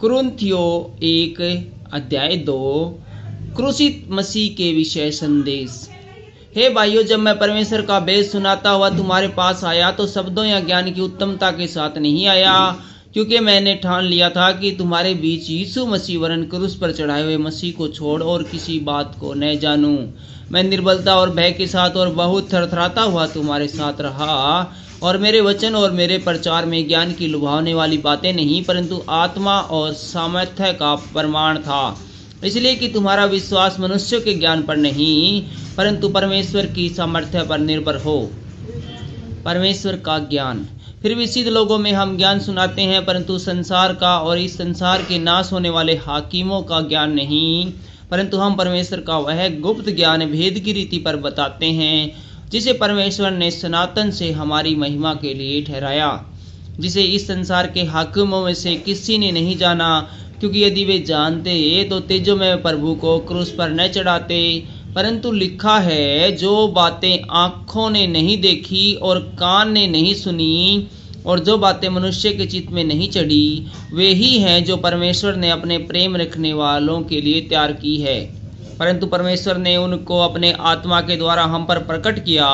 कुरिन्थियों 1 अध्याय 2 क्रूसित मसीह के विषय संदेश। हे भाइयों, जब मैं परमेश्वर का भेद सुनाता हुआ तुम्हारे पास आया तो शब्दों या ज्ञान की उत्तमता के साथ नहीं आया, क्योंकि मैंने ठान लिया था कि तुम्हारे बीच यीशु मसीह वरन क्रूस पर चढ़ाए हुए मसीह को छोड़ और किसी बात को न जानूं। मैं निर्बलता और भय के साथ और बहुत थरथराता हुआ तुम्हारे साथ रहा, और मेरे वचन और मेरे प्रचार में ज्ञान की लुभावने वाली बातें नहीं, परंतु आत्मा और सामर्थ्य का प्रमाण था, इसलिए कि तुम्हारा विश्वास मनुष्य के ज्ञान पर नहीं परंतु परमेश्वर की सामर्थ्य पर निर्भर हो। परमेश्वर का ज्ञान। फिर भी सिद्ध लोगों में हम ज्ञान सुनाते हैं, परंतु संसार का और इस संसार के नाश होने वाले हाकिमों का ज्ञान नहीं, परंतु हम परमेश्वर का वह गुप्त ज्ञान भेद की रीति पर बताते हैं, जिसे परमेश्वर ने सनातन से हमारी महिमा के लिए ठहराया, जिसे इस संसार के हाकिमों में से किसी ने नहीं जाना, क्योंकि यदि वे जानते तो तेजोमय प्रभु को क्रूस पर न चढ़ाते। परंतु लिखा है, जो बातें आँखों ने नहीं देखी और कान ने नहीं सुनी और जो बातें मनुष्य के चित्त में नहीं चढ़ी, वे ही हैं जो परमेश्वर ने अपने प्रेम रखने वालों के लिए तैयार की है। परंतु परमेश्वर ने उनको अपने आत्मा के द्वारा हम पर प्रकट किया,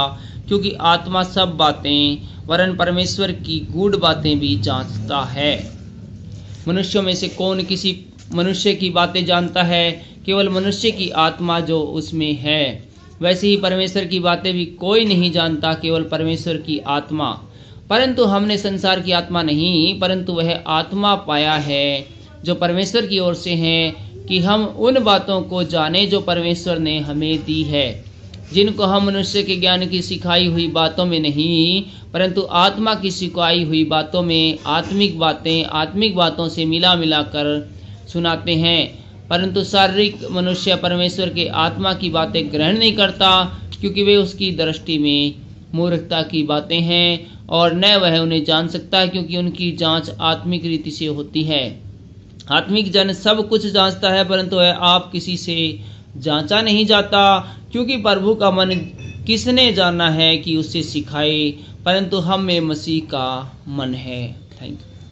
क्योंकि आत्मा सब बातें वरन परमेश्वर की गूढ़ बातें भी जांचता है। मनुष्यों में से कौन किसी मनुष्य की बातें जानता है? केवल मनुष्य की आत्मा जो उसमें है। वैसे ही परमेश्वर की बातें भी कोई नहीं जानता, केवल परमेश्वर की आत्मा। परंतु हमने संसार की आत्मा नहीं, परंतु वह आत्मा पाया है जो परमेश्वर की ओर से है, कि हम उन बातों को जाने जो परमेश्वर ने हमें दी है, जिनको हम मनुष्य के ज्ञान की सिखाई हुई बातों में नहीं, परंतु आत्मा की सिखाई हुई बातों में आत्मिक बातों से मिला कर सुनाते हैं। परंतु शारीरिक मनुष्य परमेश्वर के आत्मा की बातें ग्रहण नहीं करता, क्योंकि वे उसकी दृष्टि में मूर्खता की बातें हैं, और न वह उन्हें जान सकता, क्योंकि उनकी जांच आत्मिक रीति से होती है। आत्मिक जन सब कुछ जांचता है, परंतु वह आप किसी से जांचा नहीं जाता, क्योंकि प्रभु का मन किसने जाना है कि उससे सिखाए, परंतु हम में मसीह का मन है। Thank you.